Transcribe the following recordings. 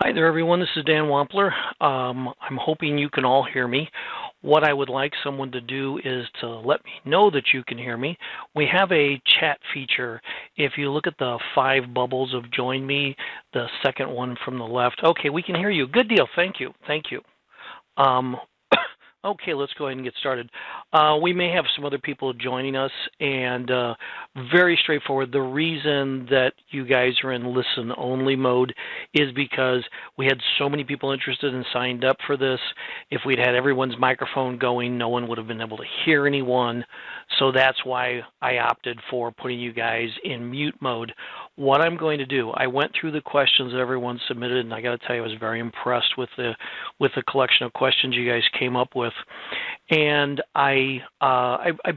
Hi there, everyone. This is Dan Wampler. I'm hoping you can all hear me. What I would like someone to do is to let me know that you can hear me. We have a chat feature. If you look at the 5 bubbles of Join Me, the second one from the left. Okay, we can hear you. Good deal. Thank you. Thank you. Okay, let's go ahead and get started. We may have some other people joining us, and very straightforward. The reason that you guys are in listen-only mode is because we had so many people interested and signed up for this. If we'd had everyone's microphone going, no one would have been able to hear anyone. So that's why I opted for putting you guys in mute mode. What I'm going to do, I went through the questions that everyone submitted, and I got to tell you, I was very impressed with the collection of questions you guys came up with. And I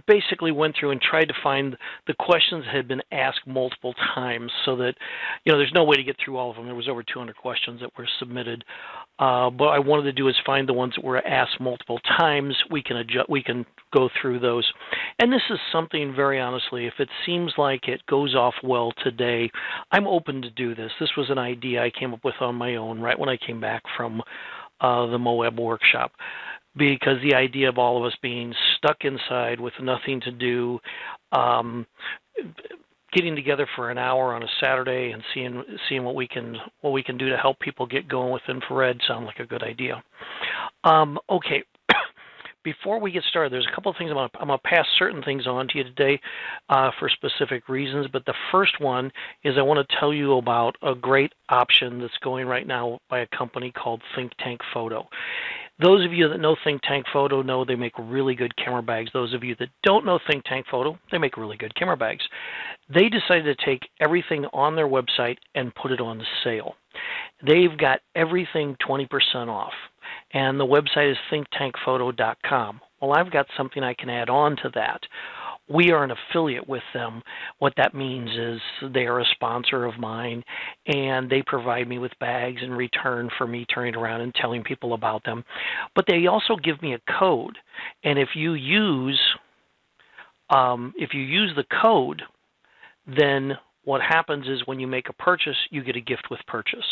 basically went through and tried to find the questions that had been asked multiple times, so that there's no way to get through all of them. There was over 200 questions that were submitted. What I wanted to do is find the ones that were asked multiple times. We can go through those. And this is something, very honestly, if it seems like it goes off well today, I'm open to do this. This was an idea I came up with on my own right when I came back from the Moab workshop, because the idea of all of us being stuck inside with nothing to do, getting together for an hour on a Saturday and seeing what we can do to help people get going with infrared sound like a good idea. Okay. Before we get started, there's a couple of things I'm going to pass certain things on to you today for specific reasons, but the first one is I want to tell you about a great option that's going right now by a company called Think Tank Photo. Those of you that know Think Tank Photo know they make really good camera bags. Those of you that don't know Think Tank Photo, they make really good camera bags. They decided to take everything on their website and put it on sale. They've got everything 20% off, and the website is thinktankphoto.com. Well, I've got something I can add on to that. We are an affiliate with them. What that means is they are a sponsor of mine, and they provide me with bags in return for me turning around and telling people about them. But they also give me a code, and if you use the code, then what happens is when you make a purchase, you get a gift with purchase.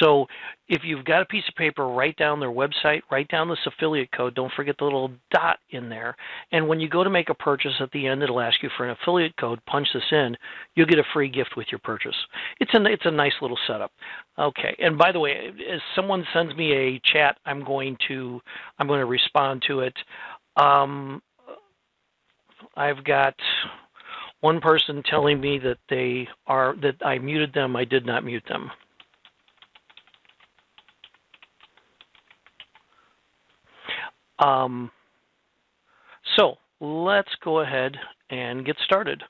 So if you've got a piece of paper, write down their website, write down this affiliate code. Don't forget the little dot in there. And when you go to make a purchase at the end, it'll ask you for an affiliate code. Punch this in. You'll get a free gift with your purchase. It's a nice little setup. Okay. And by the way, as someone sends me a chat, I'm going to respond to it. I've got one person telling me that that I muted them. I did not mute them. So let's go ahead and get started.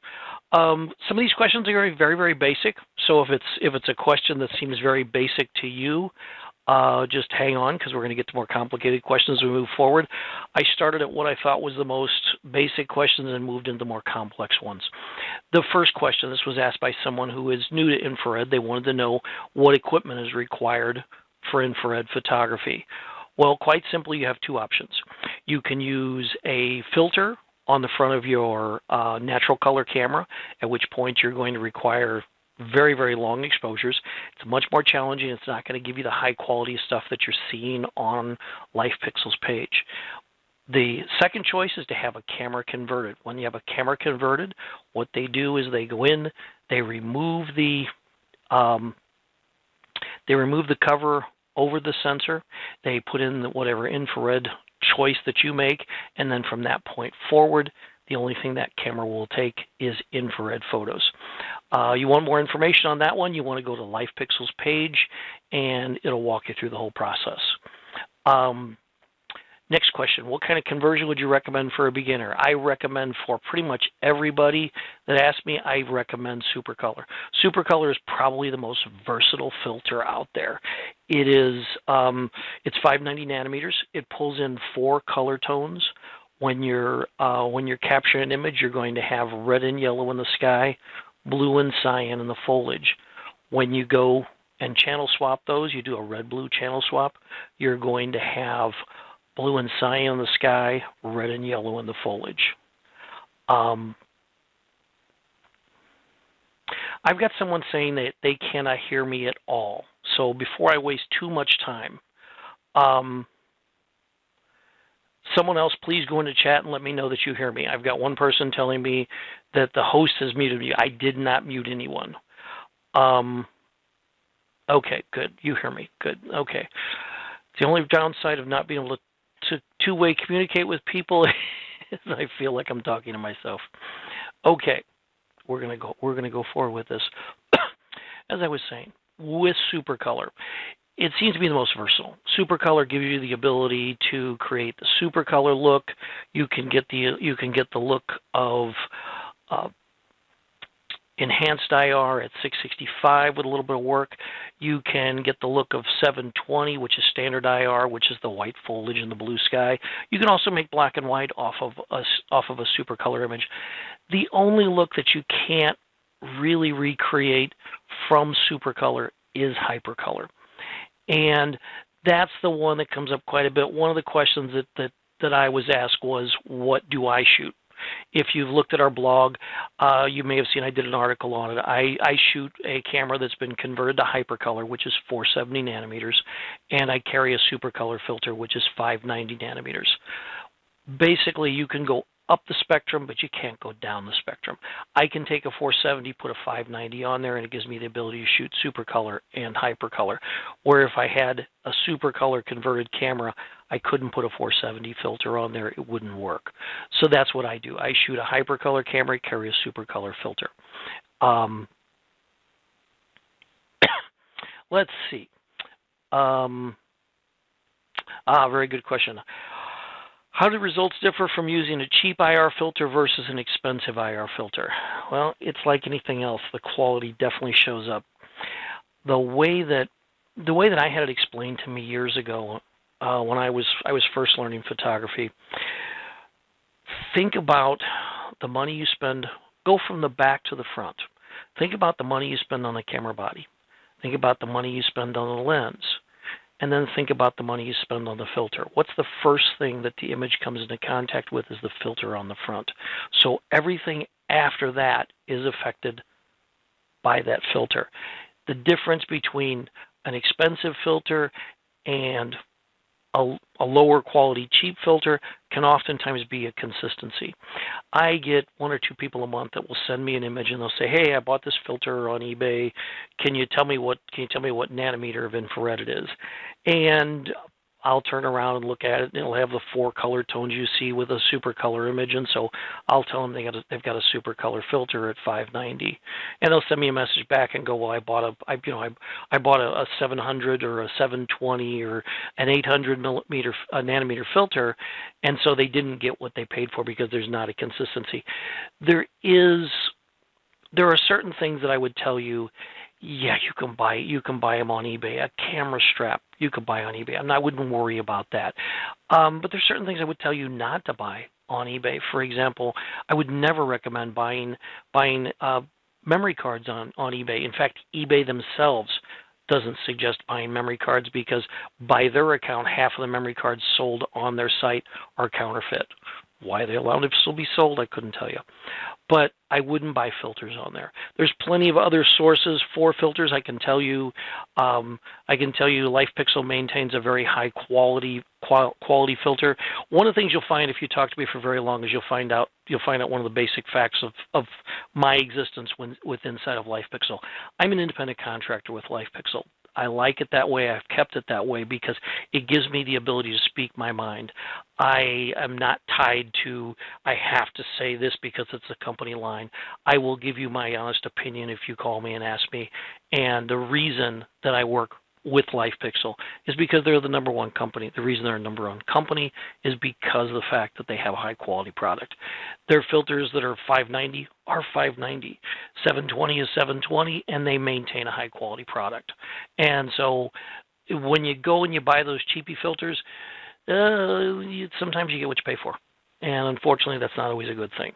Some of these questions are very, very basic. So if it's a question that seems very basic to you, just hang on, because we're going to get to more complicated questions as we move forward. I started at what I thought was the most basic questions and moved into more complex ones. The first question, this was asked by someone who is new to infrared. They wanted to know what equipment is required for infrared photography. Well, quite simply, you have 2 options. You can use a filter on the front of your natural color camera, at which point you're going to require very, very long exposures. It's much more challenging. It's not going to give you the high quality stuff that you're seeing on LifePixel's page. The second choice is to have a camera converted. When you have a camera converted, what they do is they go in, they remove the cover over the sensor, they put in whatever infrared choice that you make, and then from that point forward, the only thing that camera will take is infrared photos. You want more information on that one, you want to go to LifePixel's page, and it'll walk you through the whole process. Next question, what kind of conversion would you recommend for a beginner? I recommend for pretty much everybody that asks me, I recommend Supercolor. Supercolor is probably the most versatile filter out there. It's 590 nanometers. It pulls in 4 color tones. When you're capturing an image, you're going to have red and yellow in the sky, blue and cyan in the foliage. When you go and channel swap those, you do a red-blue channel swap, you're going to have blue and cyan in the sky, red and yellow in the foliage. I've got someone saying that they cannot hear me at all. So before I waste too much time, someone else, please go into chat and let me know that you hear me. I've got one person telling me that the host has muted me. I did not mute anyone. Okay, good. You hear me. Good. Okay. The only downside of not being able to two-way communicate with people is I feel like I'm talking to myself. Okay. We're gonna go forward with this. As I was saying, with Supercolor, it seems to be the most versatile. Supercolor gives you the ability to create the Supercolor look. You can get the look of enhanced IR at 665 with a little bit of work. You can get the look of 720, which is standard IR, which is the white foliage and the blue sky. You can also make black and white off of a Supercolor image. The only look that you can't really recreate from Supercolor is Hypercolor. And that's the one that comes up quite a bit. One of the questions that I was asked was, what do I shoot? If you've looked at our blog, you may have seen I did an article on it. I shoot a camera that's been converted to Hypercolor, which is 470 nanometers, and I carry a Supercolor filter, which is 590 nanometers. Basically, you can go up the spectrum, but you can't go down the spectrum. I can take a 470, put a 590 on there, and it gives me the ability to shoot Supercolor and Hypercolor. Where if I had a Supercolor converted camera, I couldn't put a 470 filter on there. It wouldn't work. So that's what I do. I shoot a Hypercolor camera, carry a Supercolor filter. Let's see. Very good question. How do results differ from using a cheap IR filter versus an expensive IR filter? Well, it's like anything else. The quality definitely shows up. The way that I had it explained to me years ago, when I was first learning photography, think about the money you spend. Go from the back to the front. Think about the money you spend on the camera body. Think about the money you spend on the lens. And then think about the money you spend on the filter. What's the first thing that the image comes into contact with is the filter on the front. So everything after that is affected by that filter. The difference between an expensive filter and a lower quality cheap filter can oftentimes be a consistency. I get one or two people a month that will send me an image and they'll say, "Hey, I bought this filter on eBay. Can you tell me what nanometer of infrared it is?" And I'll turn around and look at it, and it'll have the 4 color tones you see with a Supercolor image, and so I'll tell them they've got a Supercolor filter at 590, and they'll send me a message back and go, "Well, I bought a 700 or a 720 or an 800 nanometer filter," and so they didn't get what they paid for because there's not a consistency. There are certain things that I would tell you. Yeah, you can buy them on eBay. A camera strap you could buy on eBay. I wouldn't worry about that. But there's certain things I would tell you not to buy on eBay. For example, I would never recommend buying memory cards on eBay. In fact, eBay themselves doesn't suggest buying memory cards because by their account, half of the memory cards sold on their site are counterfeit. Why they allow them to still be sold, I couldn't tell you. But I wouldn't buy filters on there. There's plenty of other sources for filters. I can tell you LifePixel maintains a very high quality filter. One of the things you'll find if you talk to me for very long is you'll find out one of the basic facts of my existence inside of LifePixel. I'm an independent contractor with LifePixel. I like it that way. I've kept it that way because it gives me the ability to speak my mind. I am not tied to, I have to say this because it's a company line. I will give you my honest opinion if you call me and ask me. And the reason that I work with LifePixel is because they're the number one company. The reason they're a number one company is because of the fact that they have a high quality product. Their filters that are 590 are 590. 720 is 720, and they maintain a high quality product. And so when you go and you buy those cheapy filters, sometimes you get what you pay for. And unfortunately, that's not always a good thing.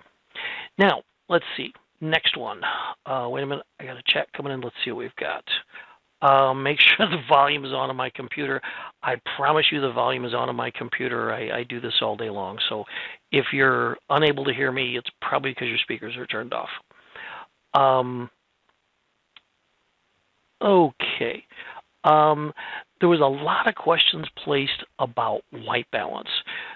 Now, let's see. Next one. Wait a minute. I got a chat coming in. Let's see what we've got. Make sure the volume is on my computer. I promise you the volume is on my computer. I do this all day long. So if you're unable to hear me, it's probably because your speakers are turned off. Okay. There was a lot of questions placed about white balance.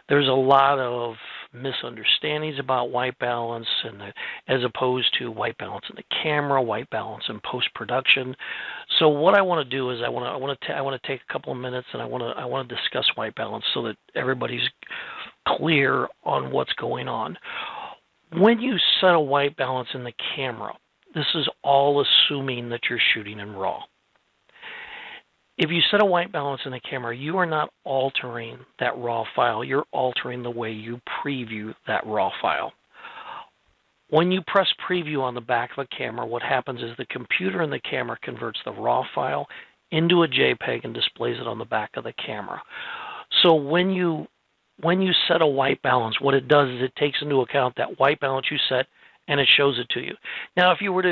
There's a lot of misunderstandings about white balance, and as opposed to white balance in the camera, white balance in post-production. So what I want to do is I want to take a couple of minutes, and I want to discuss white balance so that everybody's clear on what's going on. When you set a white balance in the camera, this is all assuming that you're shooting in RAW. If you set a white balance in the camera, you are not altering that RAW file. You're altering the way you preview that RAW file. When you press preview on the back of a camera, what happens is the computer in the camera converts the RAW file into a JPEG and displays it on the back of the camera. So when you set a white balance, what it does is it takes into account that white balance you set, and it shows it to you. Now, if you were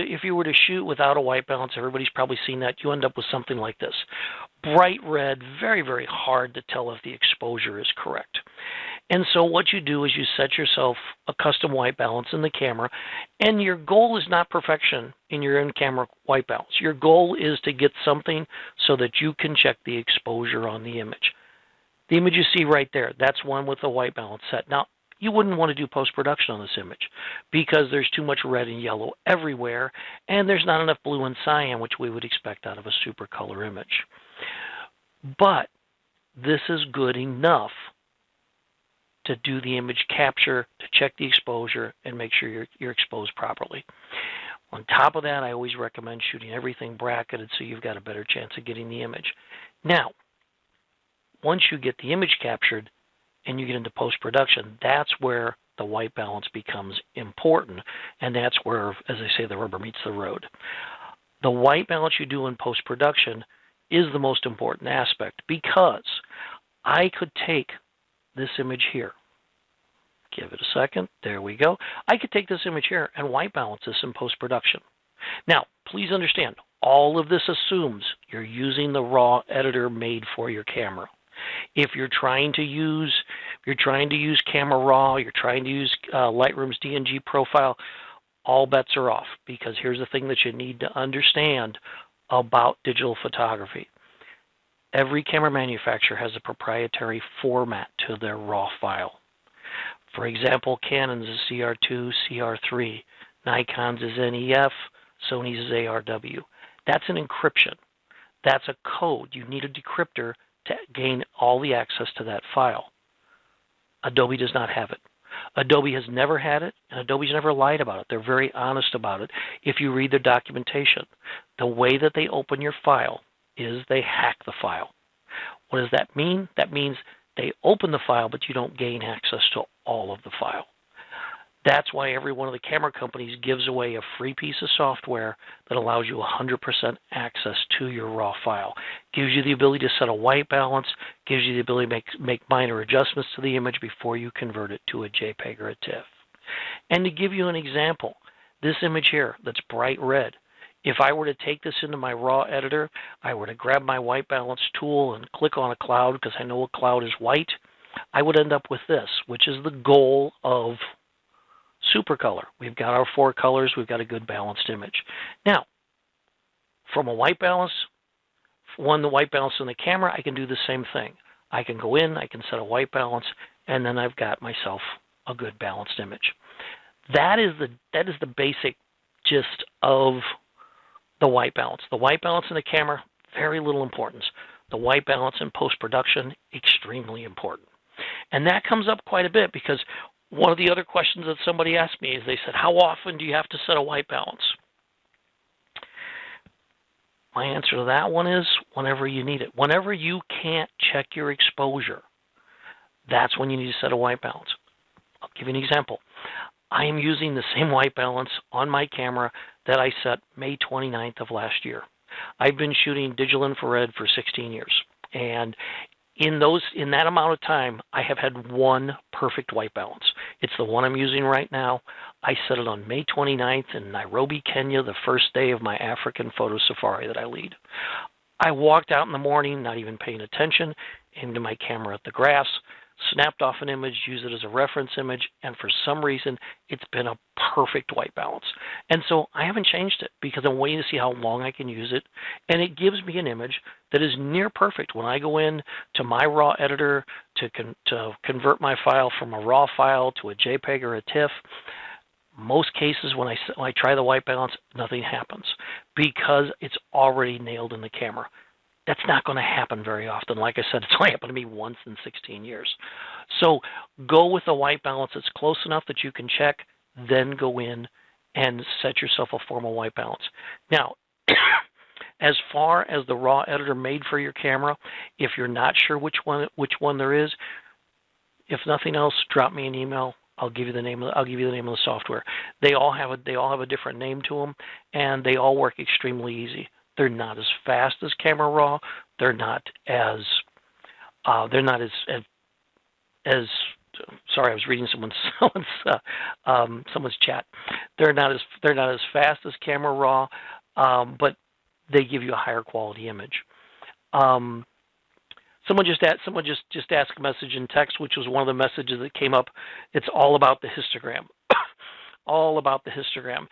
to shoot without a white balance, everybody's probably seen that. You end up with something like this: bright red, very, very hard to tell if the exposure is correct. And so what you do is you set yourself a custom white balance in the camera, and your goal is not perfection in your in-camera white balance. Your goal is to get something so that you can check the exposure on the image. The image you see right there, that's one with a white balance set. Now, you wouldn't want to do post-production on this image because there's too much red and yellow everywhere, and there's not enough blue and cyan, which we would expect out of a supercolor image. But this is good enough to do the image capture, to check the exposure, and make sure you're exposed properly. On top of that, I always recommend shooting everything bracketed so you've got a better chance of getting the image. Now, once you get the image captured, and you get into post-production, that's where the white balance becomes important, and that's where, as I say, the rubber meets the road. The white balance you do in post-production is the most important aspect, because I could take this image here. Give it a second. There we go. I could take this image here and white balance this in post-production. Now, please understand, all of this assumes you're using the RAW editor made for your camera. If you're trying to use Camera Raw, you're trying to use Lightroom's DNG profile, all bets are off, because here's the thing that you need to understand about digital photography. Every camera manufacturer has a proprietary format to their RAW file. For example, Canon's is CR2, CR3, Nikon's is NEF, Sony's is ARW. That's an encryption. That's a code. You need a decryptor to gain all the access to that file. Adobe does not have it. Adobe has never had it, and Adobe's never lied about it. They're very honest about it. If you read their documentation, the way that they open your file is they hack the file. What does that mean? That means they open the file, but you don't gain access to all of the file. That's why every one of the camera companies gives away a free piece of software that allows you 100% access to your RAW file. Gives you the ability to set a white balance, gives you the ability to make minor adjustments to the image before you convert it to a JPEG or a TIFF. And to give you an example, this image here that's bright red, if I were to take this into my RAW editor, I were to grab my white balance tool and click on a cloud, because I know a cloud is white, I would end up with this, which is the goal of Supercolor. We've got our 4 colors. We've got a good balanced image. Now, from a white balance, the white balance in the camera, I can do the same thing. I can go in, I can set a white balance, and then I've got myself a good balanced image. That is the basic gist of the white balance. The white balance in the camera, very little importance. The white balance in post-production, extremely important. And that comes up quite a bit, because one of the other questions that somebody asked me is, they said, how often do you have to set a white balance? My answer to that one is whenever you need it. Whenever you can't check your exposure, that's when you need to set a white balance. I'll give you an example. I am using the same white balance on my camera that I set May 29th of last year. I've been shooting digital infrared for 16 years. And in that amount of time, I have had one perfect white balance. It's the one I'm using right now. I set it on May 29th in Nairobi, Kenya, the first day of my African photo safari that I lead. I walked out in the morning, not even paying attention, aimed my camera at the grass, snapped off an image, used it as a reference image, and for some reason, it's been a perfect white balance. And so I haven't changed it because I'm waiting to see how long I can use it, and it gives me an image that is near perfect. When I go in to my RAW editor to convert my file from a RAW file to a JPEG or a TIFF, most cases when I try the white balance, nothing happens because it's already nailed in the camera. That's not going to happen very often. Like I said, it's only happened to me once in 16 years. So go with a white balance that's close enough that you can check, then go in and set yourself a formal white balance. Now, as far as the RAW editor made for your camera, if you're not sure which one there is, if nothing else, drop me an email. I'll give you the name of the software. They all have a different name to them, and they all work extremely easy. They're not as fast as Camera Raw. They're not as sorry, I was reading someone's chat. They're not as fast as Camera Raw, but they give you a higher quality image. Someone just asked a message in text, which was one of the messages that came up. It's all about the histogram. All about the histogram.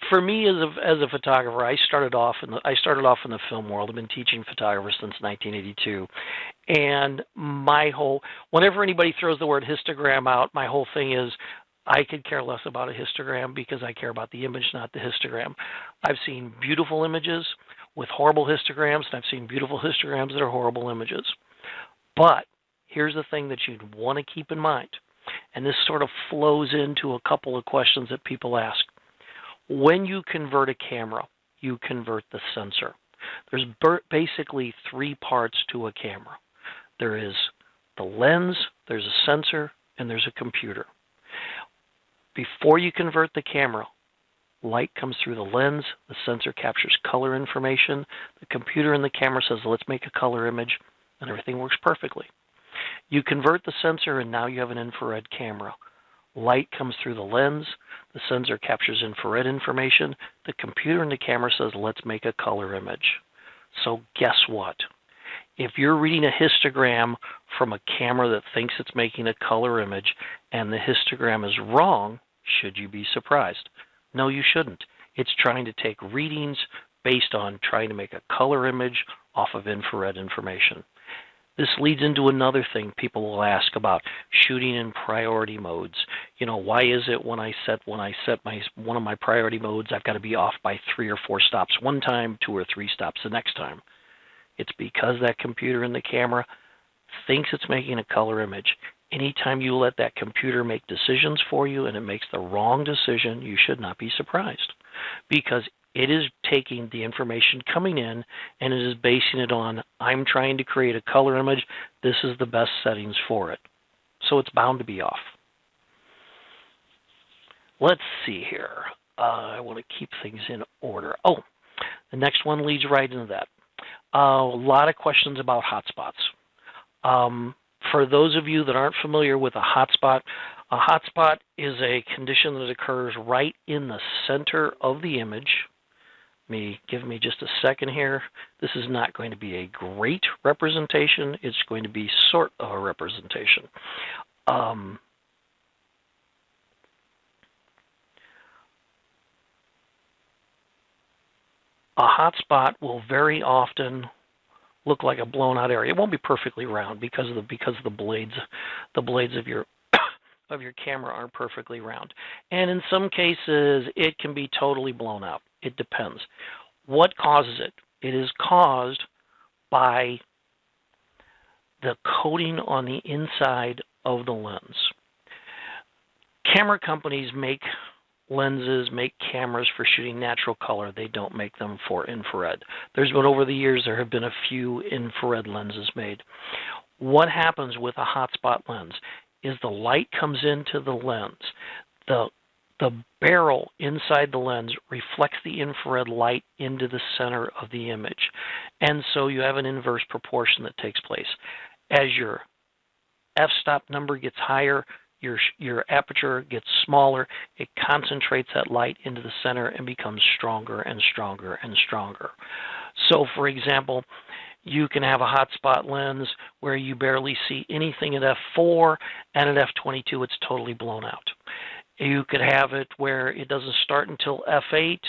For me, as a photographer, I started off in the film world. I've been teaching photography since 1982, and whenever anybody throws the word histogram out, my whole thing is I could care less about a histogram because I care about the image, not the histogram. I've seen beautiful images with horrible histograms, and I've seen beautiful histograms that are horrible images. But here's the thing that you'd want to keep in mind. And this sort of flows into a couple of questions that people ask. When you convert a camera, you convert the sensor. There's basically three parts to a camera. There is the lens, there's a sensor, and there's a computer. Before you convert the camera, light comes through the lens, the sensor captures color information, the computer in the camera says, let's make a color image, and everything works perfectly. You convert the sensor, and now you have an infrared camera. Light comes through the lens. The sensor captures infrared information. The computer in the camera says, let's make a color image. So guess what? If you're reading a histogram from a camera that thinks it's making a color image and the histogram is wrong, should you be surprised? No, you shouldn't. It's trying to take readings based on trying to make a color image off of infrared information. This leads into another thing people will ask about shooting in priority modes. You know, why is it when I set one of my priority modes, I've got to be off by 3 or 4 stops one time, 2 or 3 stops the next time? It's because that computer in the camera thinks it's making a color image. Anytime you let that computer make decisions for you and it makes the wrong decision, you should not be surprised, because it is taking the information coming in and it is basing it on, I'm trying to create a color image, this is the best settings for it. So it's bound to be off. Let's see here. I want to keep things in order. Oh, the next one leads right into that. A lot of questions about hotspots. For those of you that aren't familiar with a hotspot is a condition that occurs right in the center of the image. Give me just a second here. This is not going to be a great representation. It's going to be sort of a representation. A hotspot will very often look like a blown out area. It won't be perfectly round because the blades of your camera aren't perfectly round. And in some cases it can be totally blown out. It depends. What causes it? It is caused by the coating on the inside of the lens. Camera companies make lenses, make cameras for shooting natural color. They don't make them for infrared. Over the years, there have been a few infrared lenses made. What happens with a hotspot lens is the light comes into the lens. The barrel inside the lens reflects the infrared light into the center of the image. And so you have an inverse proportion that takes place. As your f-stop number gets higher, your aperture gets smaller, it concentrates that light into the center and becomes stronger and stronger and stronger. So for example, You can have a hotspot lens where you barely see anything at f4, and at f22 it's totally blown out. You could have it where it doesn't start until f8.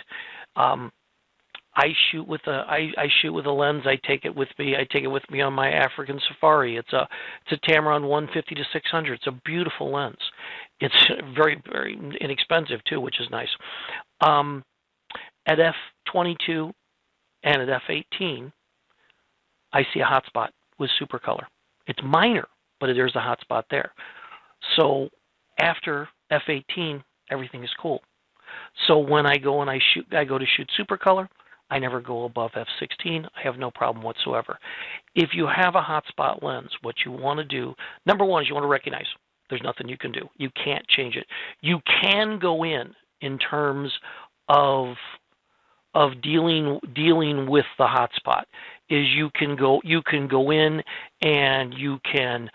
I shoot with a lens. I take it with me. I take it with me on my African safari. It's a Tamron 150 to 600. It's a beautiful lens. It's very, very inexpensive too, which is nice. At f22 and at f18, I see a hotspot with supercolor. It's minor, but there's a hotspot there. So after f18, everything is cool. So when I go and I go to shoot supercolor, I never go above f16. I have no problem whatsoever. If you have a hotspot lens, what you want to do, number one, is you want to recognize there's nothing you can do. You can't change it. You can go in terms of dealing with the hotspot. Is you can go in and you can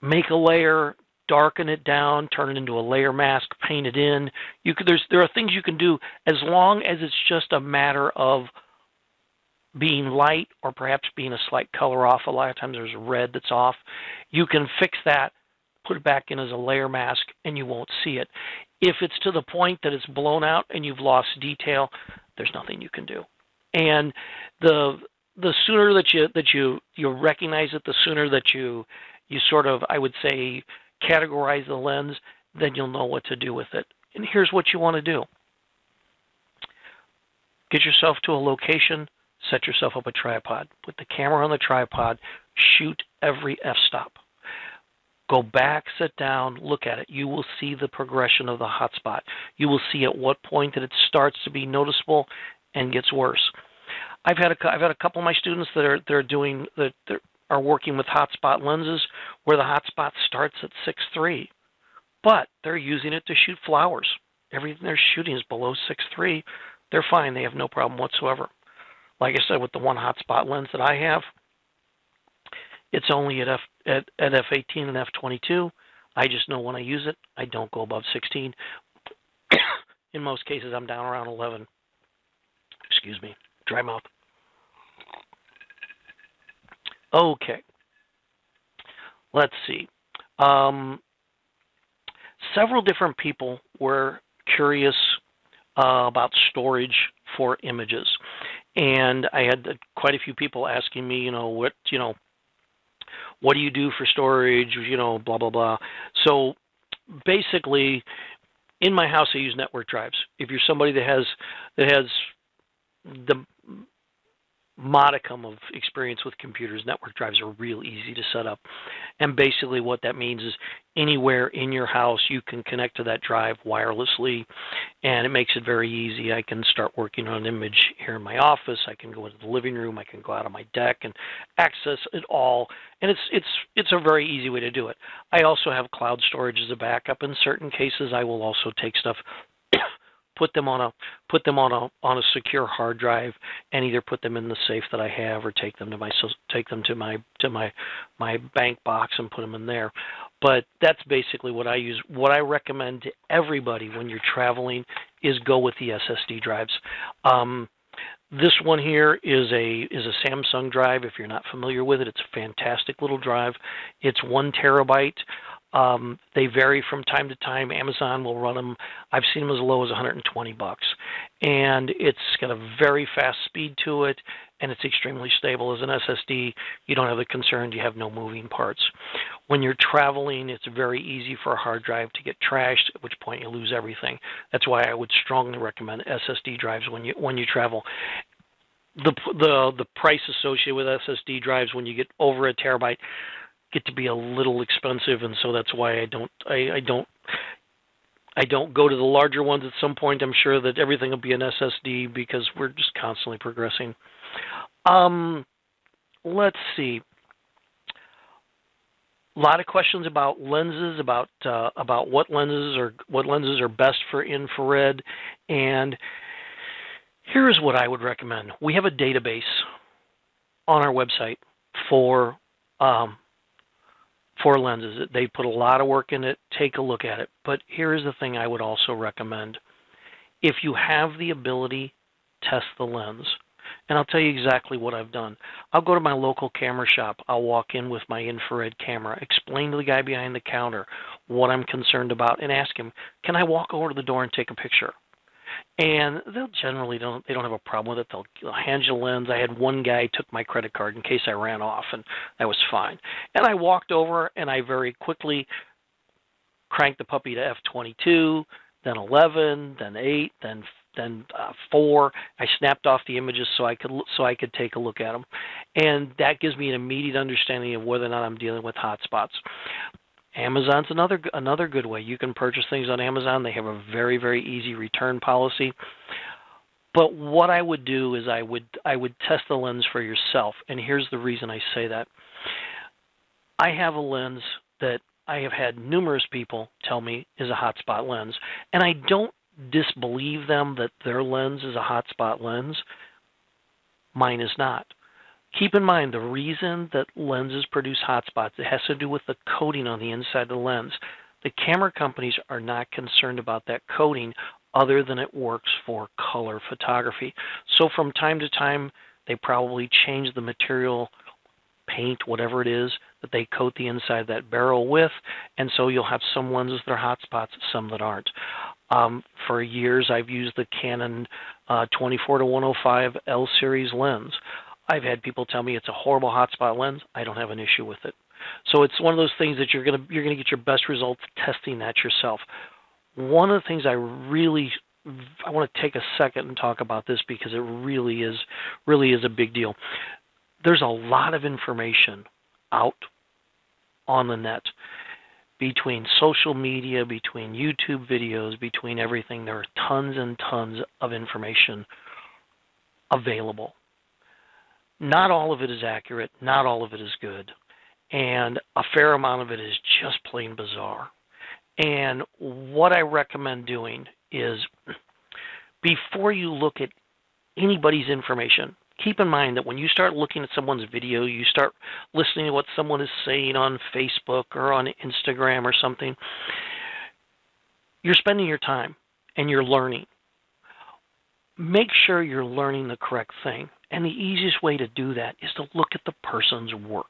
make a layer, darken it down, turn it into a layer mask, paint it in. There are things you can do as long as it's just a matter of being light or perhaps being a slight color off. A lot of times there's red that's off. You can fix that, put it back in as a layer mask, and you won't see it. If it's to the point that it's blown out and you've lost detail, there's nothing you can do. And the sooner that you recognize it, the sooner that you sort of, I would say, categorize the lens, then you'll know what to do with it. And here's what you want to do. Get yourself to a location, set yourself up a tripod. Put the camera on the tripod, shoot every f-stop. Go back, sit down, look at it. You will see the progression of the hotspot. You will see at what point that it starts to be noticeable and gets worse. I've had a couple of my students that are working with hotspot lenses where the hotspot starts at 6.3, but they're using it to shoot flowers. Everything they're shooting is below 6.3. They're fine. They have no problem whatsoever. Like I said, with the one hotspot lens that I have, it's only at f18 and f22. I just know when I use it, I don't go above 16. In most cases, I'm down around 11. Excuse me, dry mouth. Okay, let's see. Several different people were curious about storage for images, and I had quite a few people asking me, what do you do for storage, blah blah blah. So basically, in my house, I use network drives. If you're somebody that has the modicum of experience with computers, network drives are real easy to set up. And basically what that means is anywhere in your house you can connect to that drive wirelessly, and it makes it very easy. I can start working on an image here in my office. I can go into the living room. I can go out on my deck and access it all. And it's a very easy way to do it. I also have cloud storage as a backup. In certain cases, I will also take stuff put them on a secure hard drive and either put them in the safe that I have or take them to my bank box and put them in there. But that's basically what I use. What I recommend to everybody when you're traveling is go with the SSD drives. This one here is a Samsung drive. If you're not familiar with it, it's a fantastic little drive. It's 1 terabyte. They vary from time to time. Amazon will run them. I've seen them as low as $120. And it's got a very fast speed to it, and it's extremely stable. As an SSD, you don't have the concern you have no moving parts. When you're traveling, it's very easy for a hard drive to get trashed, at which point you lose everything. That's why I would strongly recommend SSD drives when you travel. The price associated with SSD drives when you get over a terabyte get to be a little expensive, and so that's why I don't go to the larger ones. At some point, I'm sure that everything will be an SSD because we're just constantly progressing. Let's see. A lot of questions about lenses, about what lenses are best for infrared, and here's what I would recommend. We have a database on our website for lenses. They put a lot of work in it. Take a look at it. But here is the thing I would also recommend. If you have the ability, test the lens. And I'll tell you exactly what I've done. I'll go to my local camera shop. I'll walk in with my infrared camera, explain to the guy behind the counter what I'm concerned about, and ask him, can I walk over to the door and take a picture? And they'll generally don't have a problem with it. They'll hand you the lens. I had one guy took my credit card in case I ran off, and that was fine. And I walked over, and I very quickly cranked the puppy to f/22, then 11, then 8, then 4. I snapped off the images so I could take a look at them, and that gives me an immediate understanding of whether or not I'm dealing with hotspots. Amazon's another good way. You can purchase things on Amazon. They have a very, very easy return policy. But what I would do is I would test the lens for yourself, and here's the reason I say that. I have a lens that I have had numerous people tell me is a hotspot lens, and I don't disbelieve them that their lens is a hotspot lens. Mine is not. Keep in mind, the reason that lenses produce hotspots, it has to do with the coating on the inside of the lens. The camera companies are not concerned about that coating other than it works for color photography. So from time to time, they probably change the material, paint, whatever it is, that they coat the inside of that barrel with, and so you'll have some lenses that are hotspots, some that aren't. For years, I've used the Canon 24-105 L series lens. I've had people tell me it's a horrible hotspot lens. I don't have an issue with it. So it's one of those things that you're gonna get your best results testing that yourself. One of the things I want to take a second and talk about this because it really is a big deal. There's a lot of information out on the net, between social media, between YouTube videos, between everything. There are tons and tons of information available. Not all of it is accurate. Not all of it is good. And a fair amount of it is just plain bizarre. And what I recommend doing is, before you look at anybody's information, keep in mind that when you start looking at someone's video, you start listening to what someone is saying on Facebook or on Instagram or something, you're spending your time and you're learning. Make sure you're learning the correct thing. And the easiest way to do that is to look at the person's work.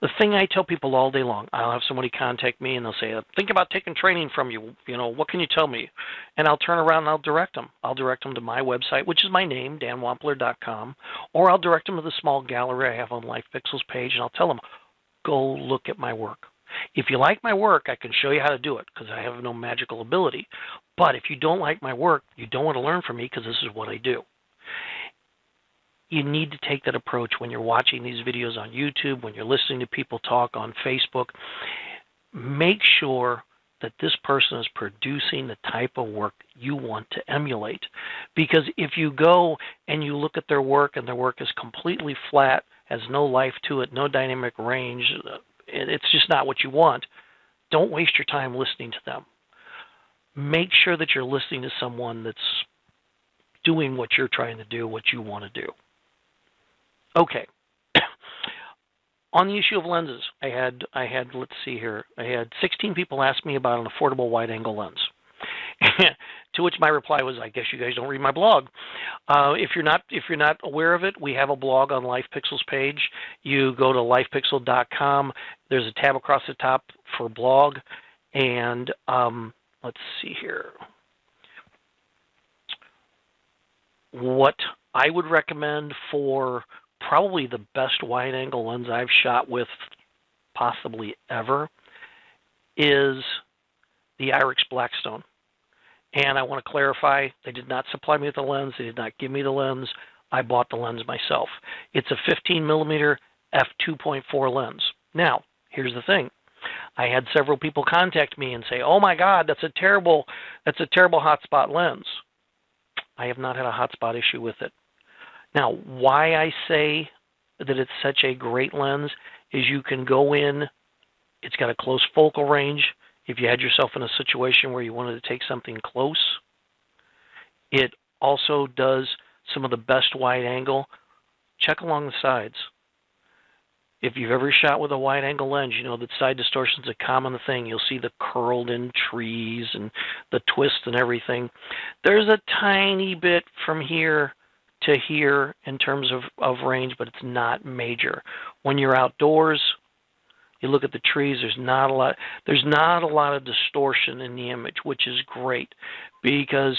The thing I tell people all day long, I'll have somebody contact me and they'll say, think about taking training from you. What can you tell me? And I'll turn around and I'll direct them. I'll direct them to my website, which is my name, danwampler.com, or I'll direct them to the small gallery I have on Life Pixels page, and I'll tell them, go look at my work. If you like my work, I can show you how to do it because I have no magical ability. But if you don't like my work, you don't want to learn from me because this is what I do. You need to take that approach when you're watching these videos on YouTube, when you're listening to people talk on Facebook. Make sure that this person is producing the type of work you want to emulate. Because if you go and you look at their work and their work is completely flat, has no life to it, no dynamic range, it's just not what you want, don't waste your time listening to them. Make sure that you're listening to someone that's doing what you're trying to do, what you want to do. Okay. On the issue of lenses, I had let's see here, I had 16 people ask me about an affordable wide-angle lens. To which my reply was, I guess you guys don't read my blog. If you're not aware of it, we have a blog on Life Pixels page. You go to lifepixel.com. There's a tab across the top for blog, and let's see here. What I would recommend for probably the best wide-angle lens I've shot with possibly ever is the Irix Blackstone. And I want to clarify, they did not supply me with the lens. They did not give me the lens. I bought the lens myself. It's a 15mm f2.4 lens. Now, here's the thing. I had several people contact me and say, oh my God, that's a terrible hotspot lens. I have not had a hotspot issue with it. Now, why I say that it's such a great lens is you can go in, it's got a close focal range. If you had yourself in a situation where you wanted to take something close, it also does some of the best wide angle. Check along the sides. If you've ever shot with a wide angle lens, you know that side distortion is a common thing. You'll see the curled in trees and the twist and everything. There's a tiny bit from here to here in terms of range, but it's not major. When you're outdoors, you look at the trees, there's not a lot of distortion in the image, which is great, because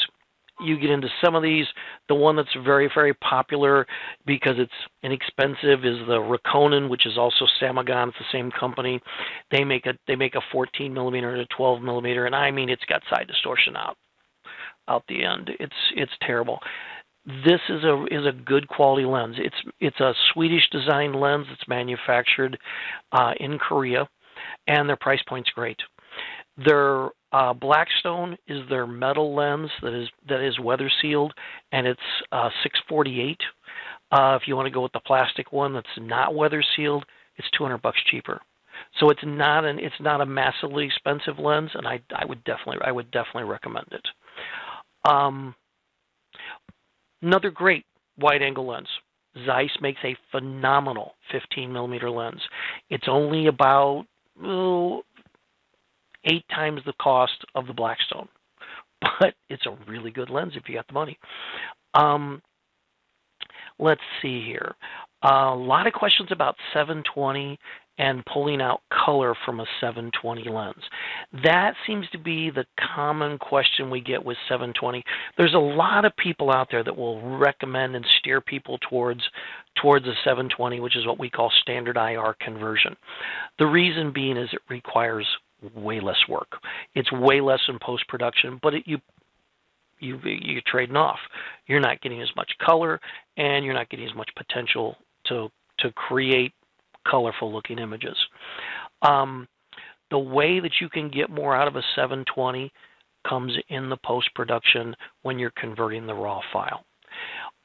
you get into some of these. The one that's very, very popular because it's inexpensive is the Rakonen, which is also Samagon. It's the same company. They make a 14 millimeter and a 12 millimeter, and I mean, it's got side distortion out the end. It's terrible. This is a good quality lens. It's a Swedish design lens. It's manufactured in Korea, and their price point's great. Their Blackstone is their metal lens that is weather sealed, and it's $648. If you want to go with the plastic one that's not weather sealed, it's $200 cheaper. So it's not a massively expensive lens, and I would definitely recommend it. Another great wide-angle lens. Zeiss makes a phenomenal 15 millimeter lens. It's only about 8 times the cost of the Blackstone, but it's a really good lens if you got the money. Let's see here. A lot of questions about 720 and pulling out color from a 720 lens. That seems to be the common question we get with 720. There's a lot of people out there that will recommend and steer people towards a 720, which is what we call standard IR conversion. The reason being is it requires way less work. It's way less in post-production, but you're trading off. You're not getting as much color, and you're not getting as much potential to create colorful looking images. The way that you can get more out of a 720 comes in the post-production when you're converting the raw file.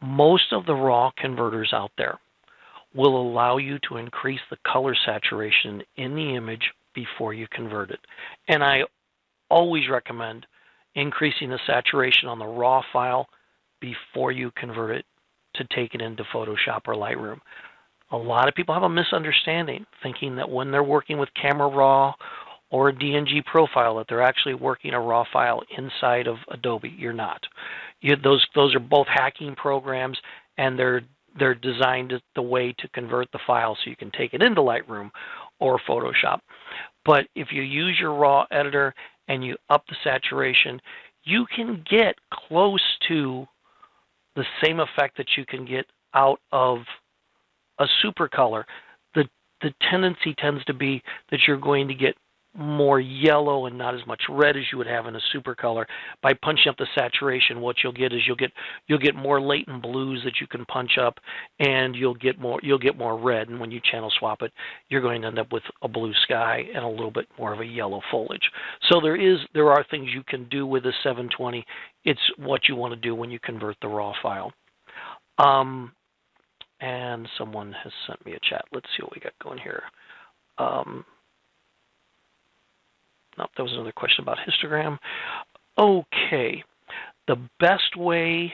Most of the raw converters out there will allow you to increase the color saturation in the image before you convert it. And I always recommend increasing the saturation on the raw file before you convert it to take it into Photoshop or Lightroom. A lot of people have a misunderstanding, thinking that when they're working with Camera Raw or a DNG profile that they're actually working a raw file inside of Adobe. You're not. Those are both hacking programs, and they're designed the way to convert the file so you can take it into Lightroom or Photoshop. But if you use your raw editor and you up the saturation, you can get close to the same effect that you can get out of a supercolor. The tendency tends to be that you're going to get more yellow and not as much red as you would have in a supercolor. By punching up the saturation, what you'll get is you'll get more latent blues that you can punch up, and you'll get more red. And when you channel swap it, you're going to end up with a blue sky and a little bit more of a yellow foliage. So there are things you can do with a 720. It's what you want to do when you convert the raw file. And someone has sent me a chat. Let's see what we got going here. Nope, that was another question about histogram. Okay, the best way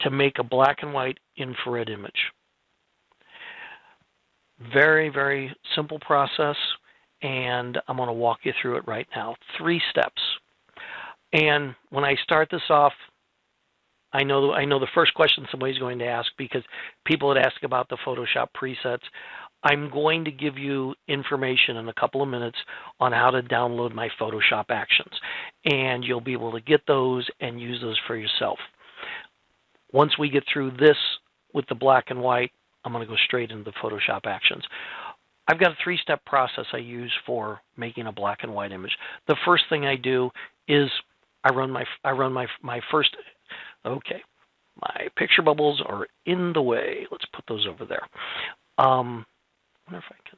to make a black and white infrared image. Very, very simple process, and I'm going to walk you through it right now. 3 steps. And when I start this off, I know the first question somebody's going to ask, because people had asked about the Photoshop presets. I'm going to give you information in a couple of minutes on how to download my Photoshop actions, and you'll be able to get those and use those for yourself. Once we get through this with the black and white, I'm going to go straight into the Photoshop actions. I've got a 3-step process I use for making a black and white image. The first thing I do is I run my first. Okay, my picture bubbles are in the way. Let's put those over there. I wonder if I can.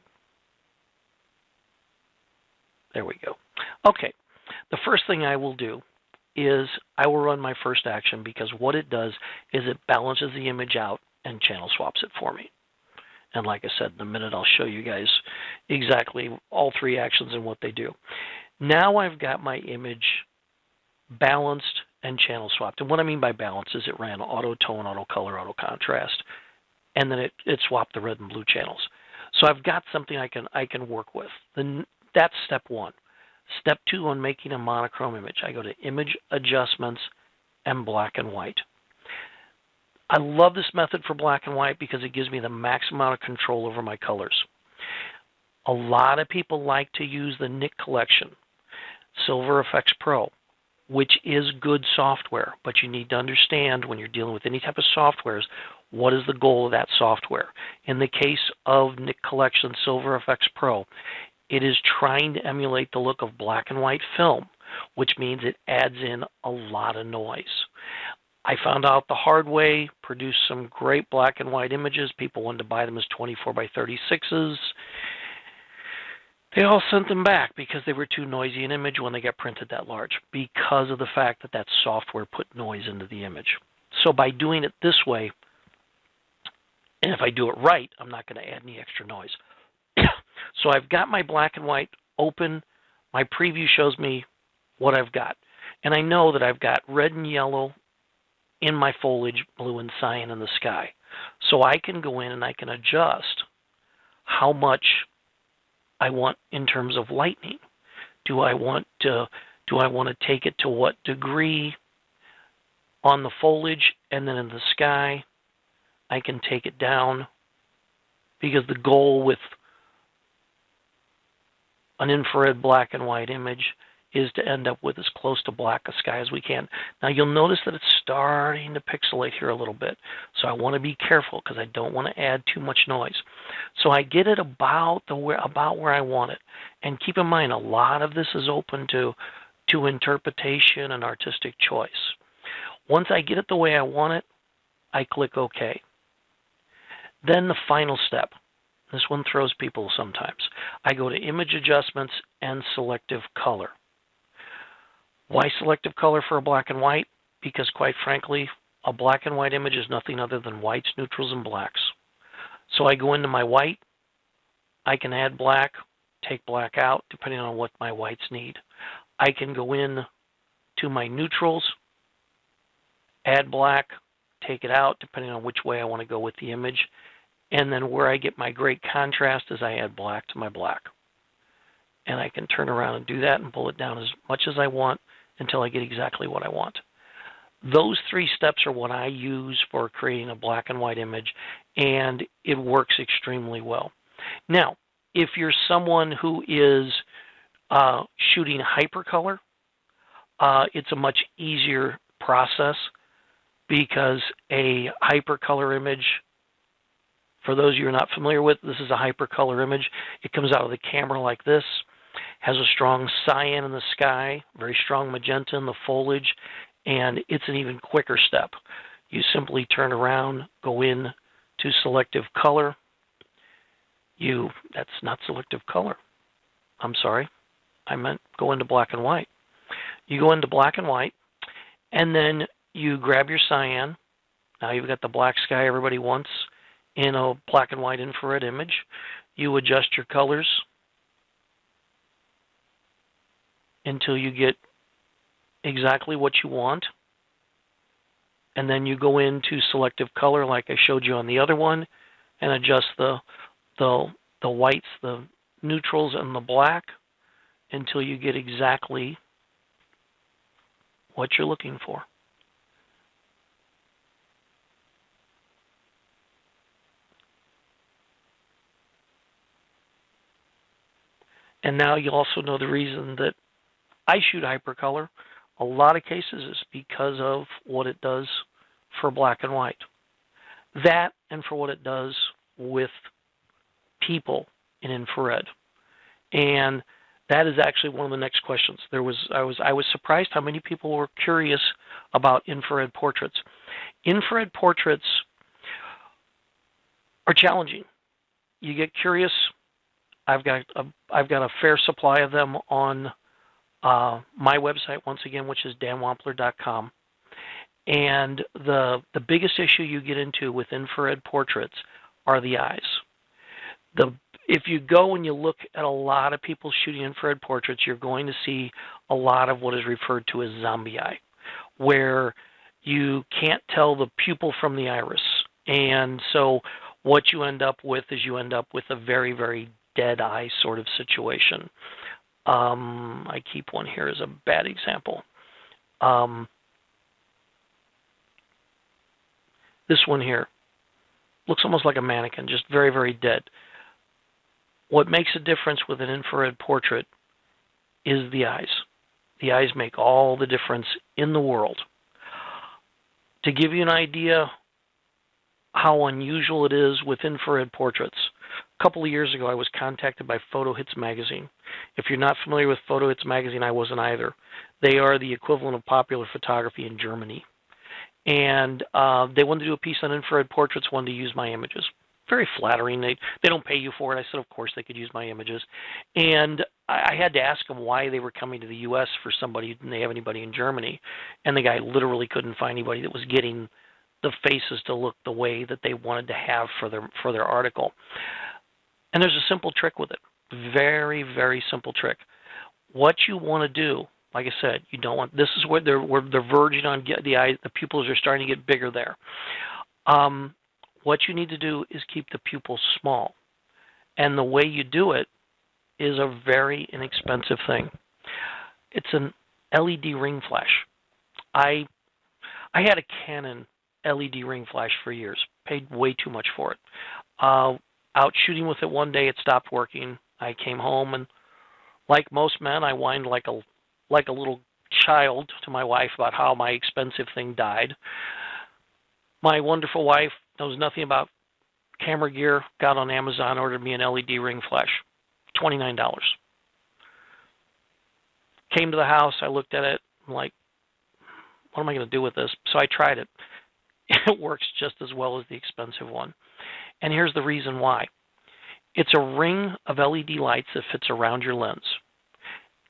There we go. Okay, the first thing I will do is I will run my first action, because what it does is it balances the image out and channel swaps it for me. And like I said, in a minute I'll show you guys exactly all 3 actions and what they do. Now I've got my image balanced and channel swapped. And what I mean by balance is it ran auto tone, auto color, auto contrast, and then it swapped the red and blue channels. So I've got something I can work with. Then that's step 1. Step 2 on making a monochrome image, I go to Image Adjustments and Black and White. I love this method for black and white because it gives me the maximum amount of control over my colors. A lot of people like to use the Nik collection, Silver Effects Pro, which is good software, but you need to understand when you're dealing with any type of softwares, what is the goal of that software. In the case of Nik Collection Silver Effects Pro, it is trying to emulate the look of black and white film, which means it adds in a lot of noise. I found out the hard way, produced some great black and white images. People wanted to buy them as 24 by 36s. They all sent them back because they were too noisy an image when they got printed that large, because of the fact that that software put noise into the image. So by doing it this way, and if I do it right, I'm not going to add any extra noise. So I've got my black and white open. My preview shows me what I've got. And I know that I've got red and yellow in my foliage, blue and cyan in the sky. So I can go in and I can adjust how much I want in terms of lightning. Do I want to take it to what degree on the foliage, and then in the sky I can take it down, because the goal with an infrared black and white image is to end up with as close to black a sky as we can. Now you'll notice that it's starting to pixelate here a little bit, so I want to be careful because I don't want to add too much noise. So I get it about where I want it. And keep in mind, a lot of this is open to interpretation and artistic choice. Once I get it the way I want it, I click OK. Then the final step. This one throws people sometimes. I go to Image Adjustments and Selective Color. Why selective color for a black and white? Because quite frankly, a black and white image is nothing other than whites, neutrals, and blacks. So I go into my white. I can add black, take black out, depending on what my whites need. I can go in to my neutrals, add black, take it out, depending on which way I want to go with the image. And then where I get my great contrast is I add black to my black. And I can turn around and do that and pull it down as much as I want until I get exactly what I want. Those three steps are what I use for creating a black and white image, and it works extremely well. Now, if you're someone who is shooting hypercolor, it's a much easier process, because a hypercolor image, for those of you who are not familiar with, this is a hypercolor image. It comes out of the camera like this, has a strong cyan in the sky, very strong magenta in the foliage, and it's an even quicker step. You simply turn around, go in to selective color. That's not selective color. I'm sorry. I meant go into black and white. You go into black and white, and then you grab your cyan. Now you've got the black sky everybody wants in a black and white infrared image. You adjust your colors until you get exactly what you want. And then you go into selective color like I showed you on the other one and adjust the whites, the neutrals, and the black until you get exactly what you're looking for. And now you also know the reason that I shoot hypercolor. A lot of cases is because of what it does for black and white. That, and for what it does with people in infrared. And that is actually one of the next questions. I was surprised how many people were curious about infrared portraits. Infrared portraits are challenging. You get curious. I've got a fair supply of them on my website, once again, which is danwampler.com. And the biggest issue you get into with infrared portraits are the eyes. If you go and you look at a lot of people shooting infrared portraits, you're going to see a lot of what is referred to as zombie eye, where you can't tell the pupil from the iris. And so what you end up with is you end up with a very, very dead eye sort of situation. I keep one here as a bad example. This one here looks almost like a mannequin, just very, very dead. What makes a difference with an infrared portrait is the eyes. The eyes make all the difference in the world. To give you an idea how unusual it is with infrared portraits, a couple of years ago I was contacted by Photo Hits magazine. If you're not familiar with Photo Hits magazine, I wasn't either. They are the equivalent of Popular Photography in Germany. And they wanted to do a piece on infrared portraits, wanted to use my images. Very flattering. They don't pay you for it. I said, of course, they could use my images. And I had to ask them why they were coming to the U.S. for somebody, didn't they have anybody in Germany? And the guy literally couldn't find anybody that was getting the faces to look the way that they wanted to have for their article. And there's a simple trick with it. Very, very simple trick. What you want to do, like I said, you don't want, this is where they're verging on the eye, the pupils are starting to get bigger there. What you need to do is keep the pupils small. And the way you do it is a very inexpensive thing. It's an LED ring flash. I had a Canon LED ring flash for years. Paid way too much for it. Out shooting with it one day, it stopped working. I came home and, like most men, I whined like a little child to my wife about how my expensive thing died. My wonderful wife knows nothing about camera gear, got on Amazon, ordered me an LED ring flash, $29. Came to the house, I looked at it, I'm like, what am I going to do with this? So I tried it. It works just as well as the expensive one. And here's the reason why. It's a ring of LED lights that fits around your lens.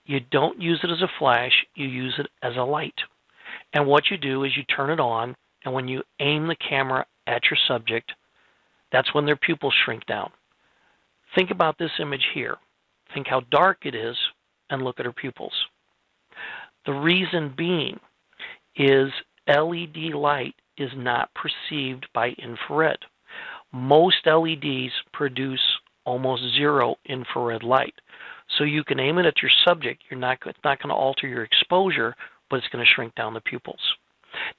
You don't use it as a flash, you use it as a light. And what you do is you turn it on, and when you aim the camera at your subject, that's when their pupils shrink down. Think about this image here. Think how dark it is, and look at her pupils. The reason being is LED light is not perceived by infrared. Most LEDs produce almost zero infrared light. So you can aim it at your subject. It's not going to alter your exposure, but it's going to shrink down the pupils.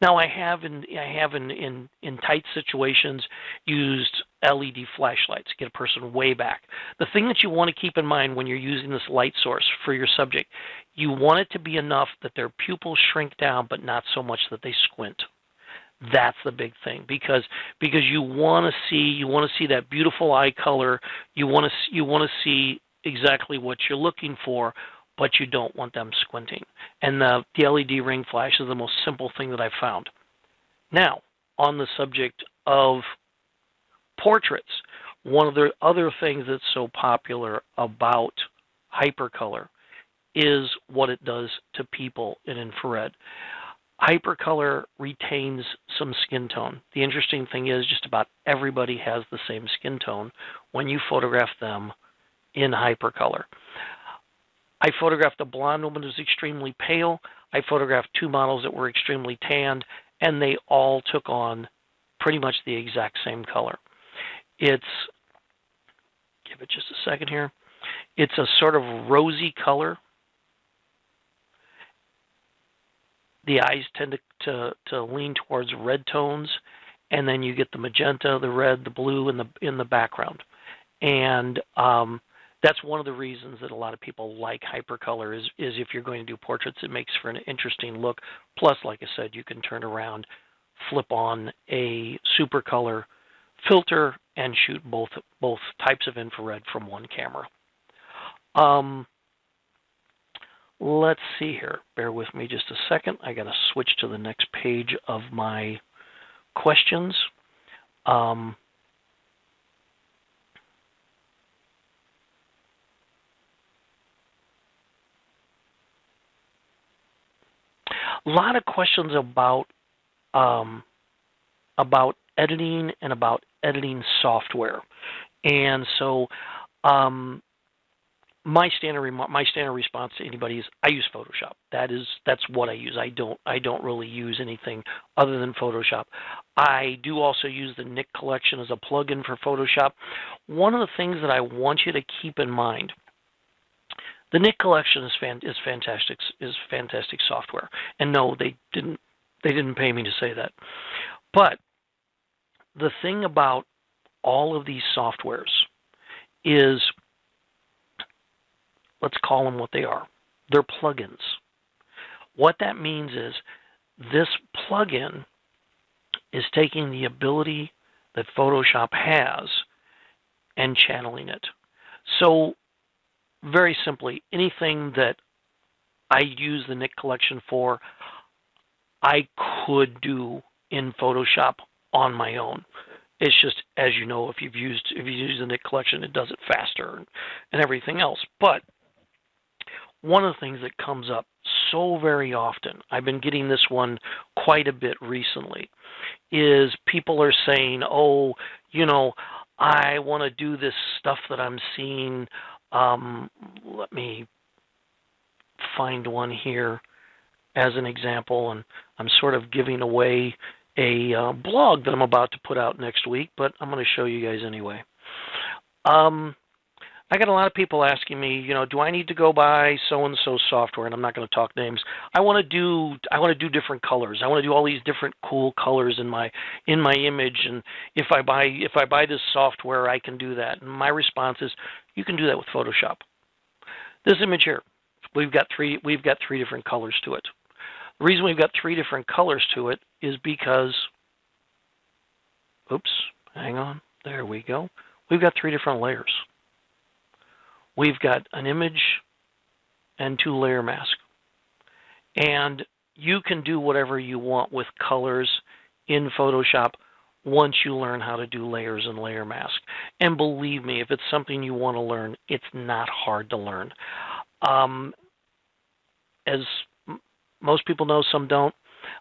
Now, I have in tight situations used LED flashlights, get a person way back. The thing that you want to keep in mind when you're using this light source for your subject, you want it to be enough that their pupils shrink down, but not so much that they squint. That's the big thing, because you want to see that beautiful eye color. You want to see exactly what you're looking for, but you don't want them squinting. And the LED ring flash is the most simple thing that I've found. Now, on the subject of portraits, one of the other things that's so popular about Hypercolor is what it does to people in infrared. Hypercolor retains some skin tone. The interesting thing is just about everybody has the same skin tone when you photograph them in Hypercolor. I photographed a blonde woman who was extremely pale. I photographed two models that were extremely tanned, and they all took on pretty much the exact same color. Give it just a second here. It's a sort of rosy color. The eyes tend to lean towards red tones, and then you get the magenta, the red, the blue in the background. And that's one of the reasons that a lot of people like Hypercolor is if you're going to do portraits, it makes for an interesting look. Plus, like I said, you can turn around, flip on a supercolor filter, and shoot both types of infrared from one camera. Let's see here. Bear with me just a second. I got to switch to the next page of my questions. A lot of questions about editing and about editing software, and so my standard response to anybody is I use Photoshop. That's what I use. I don't really use anything other than Photoshop. I do also use the Nik collection as a plugin for Photoshop. One of the things that I want you to keep in mind, the Nik collection is fantastic software. And no, they didn't pay me to say that. But the thing about all of these softwares is, let's call them what they are. They're plugins. What that means is this plugin is taking the ability that Photoshop has and channeling it. So very simply, anything that I use the Nick collection for, I could do in Photoshop on my own. It's just, as you know, if you use the Nick collection, it does it faster and everything else. But one of the things that comes up so very often, I've been getting this one quite a bit recently, is people are saying, oh, you know, I want to do this stuff that I'm seeing. Let me find one here as an example, and I'm sort of giving away a blog that I'm about to put out next week, but I'm going to show you guys anyway. I got a lot of people asking me, you know, do I need to go buy so-and-so software? And I'm not going to talk names. I want to do different colors. I want to do all these different cool colors in my image. And if I buy this software, I can do that. And my response is, you can do that with Photoshop. This image here, we've got three different colors to it. The reason we've got three different colors to it is because, oops, hang on, there we go. We've got three different layers. We've got an image and two layer mask. And you can do whatever you want with colors in Photoshop once you learn how to do layers and layer mask. And believe me, if it's something you want to learn, it's not hard to learn. As most people know, some don't,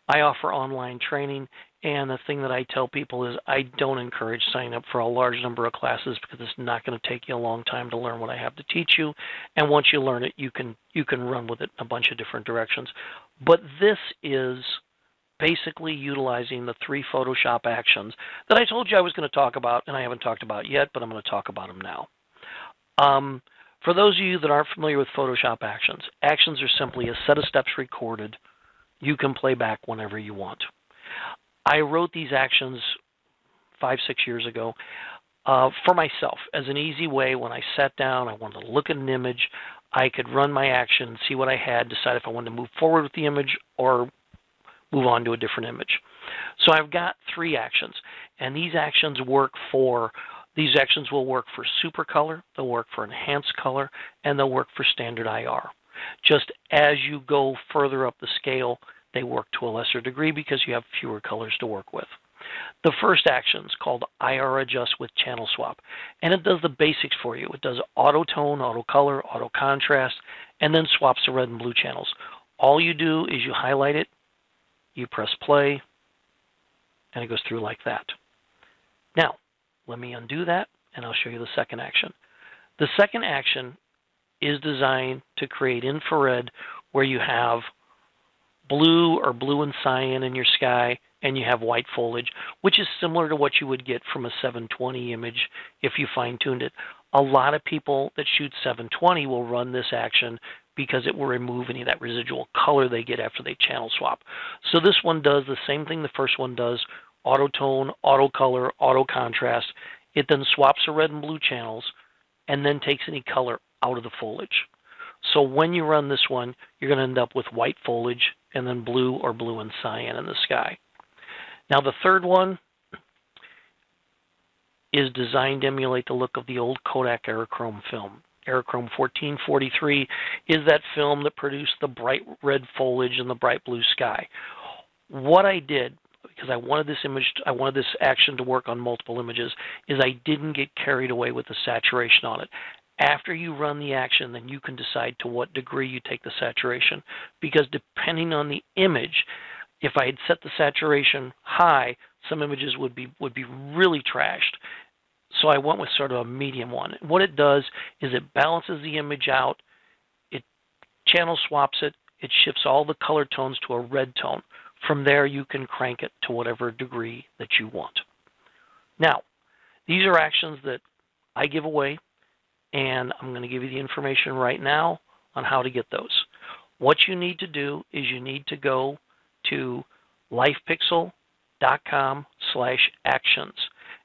I offer online training, and the thing that I tell people is I don't encourage signing up for a large number of classes because it's not going to take you a long time to learn what I have to teach you. And once you learn it, you can run with it in a bunch of different directions. But this is basically utilizing the three Photoshop actions that I told you I was going to talk about, and I haven't talked about yet, but I'm going to talk about them now. For those of you that aren't familiar with Photoshop actions, actions are simply a set of steps recorded you can play back whenever you want. I wrote these actions 5-6 years ago for myself as an easy way. When I sat down, I wanted to look at an image, I could run my action, see what I had, decide if I wanted to move forward with the image or move on to a different image. So I've got three actions, and these actions will work for super color, they'll work for enhanced color, and they'll work for standard IR. Just as you go further up the scale, they work to a lesser degree because you have fewer colors to work with. The first action is called IR Adjust with Channel Swap, and it does the basics for you. It does auto tone, auto color, auto contrast, and then swaps the red and blue channels. All you do is you highlight it, you press play, and it goes through like that. Now, let me undo that, and I'll show you the second action. The second action is designed to create infrared where you have blue or blue and cyan in your sky, and you have white foliage, which is similar to what you would get from a 720 image if you fine-tuned it. A lot of people that shoot 720 will run this action because it will remove any of that residual color they get after they channel swap. So this one does the same thing the first one does, auto tone, auto color, auto contrast. It then swaps the red and blue channels and then takes any color out of the foliage. So when you run this one, you're going to end up with white foliage and then blue or blue and cyan in the sky. Now the third one is designed to emulate the look of the old Kodak Aerochrome film. Aerochrome 1443 is that film that produced the bright red foliage and the bright blue sky. What I did, because I wanted this action to work on multiple images, is I didn't get carried away with the saturation on it. After you run the action, then you can decide to what degree you take the saturation, because depending on the image, if I had set the saturation high, some images would be really trashed. So I went with sort of a medium one. What it does is it balances the image out, it channel swaps it, it shifts all the color tones to a red tone. From there, you can crank it to whatever degree that you want. Now, these are actions that I give away, and I'm going to give you the information right now on how to get those. What you need to do is you need to go to LifePixel .com/actions.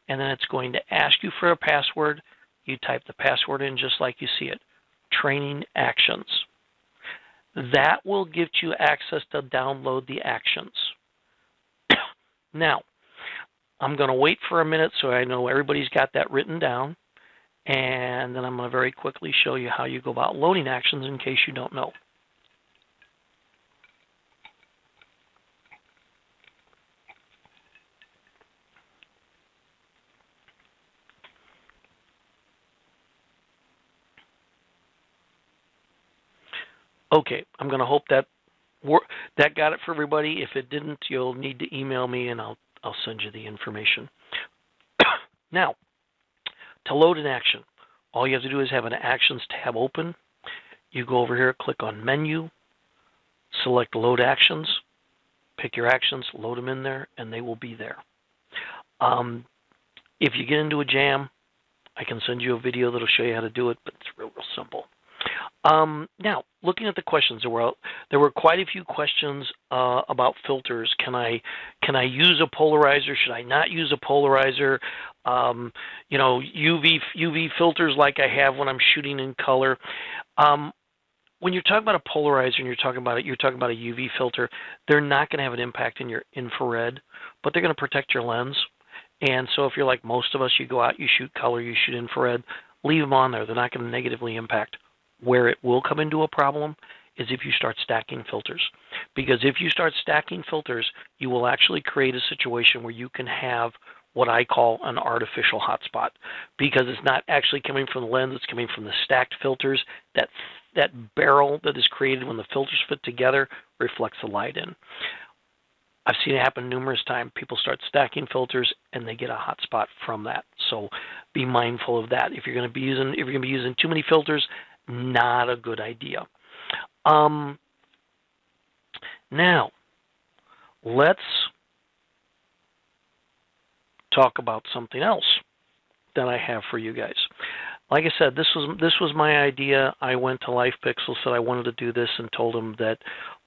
And then it's going to ask you for a password. You type the password in just like you see it. Training actions. That will get you access to download the actions. Now, I'm going to wait for a minute so I know everybody's got that written down. And then I'm going to very quickly show you how you go about loading actions in case you don't know. Okay, I'm going to hope that got it for everybody. If it didn't, you'll need to email me and I'll send you the information. Now, to load an action, all you have to do is have an Actions tab open. You go over here, click on Menu, select Load Actions, pick your actions, load them in there, and they will be there. If you get into a jam, I can send you a video that'll show you how to do it, but it's real simple. Now, looking at the questions, there were quite a few questions about filters. Can I use a polarizer? Should I not use a polarizer? You know, UV filters like I have when I'm shooting in color. When you're talking about a polarizer and you're talking about a UV filter, they're not going to have an impact in your infrared, but they're going to protect your lens. And so if you're like most of us, you go out, you shoot color, you shoot infrared, leave them on there. They're not going to negatively impact. Where it will come into a problem is if you start stacking filters. Because if you start stacking filters, you will actually create a situation where you can have what I call an artificial hotspot. Because it's not actually coming from the lens, it's coming from the stacked filters. That barrel that is created when the filters fit together reflects the light in. I've seen it happen numerous times. People start stacking filters and they get a hotspot from that. So be mindful of that. If you're going to be using too many filters, not a good idea. Now, let's talk about something else that I have for you guys. Like I said, this was my idea. I went to LifePixel, said I wanted to do this, and told them that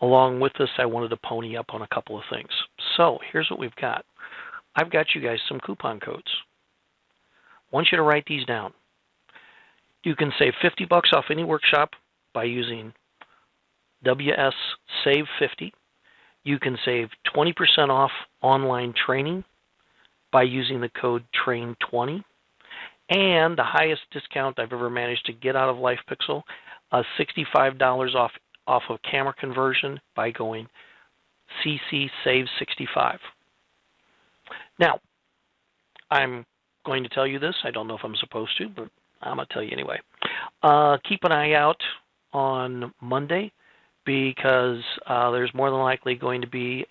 along with this, I wanted to pony up on a couple of things. So here's what we've got. I've got you guys some coupon codes. I want you to write these down. You can save $50 off any workshop by using WS Save 50. You can save 20% off online training by using the code TRAIN20. And the highest discount I've ever managed to get out of LifePixel, $65 off of camera conversion by going CC Save 65. Now, I'm going to tell you this. I don't know if I'm supposed to, but I'm going to tell you anyway. Keep an eye out on Monday because there's more than likely going to be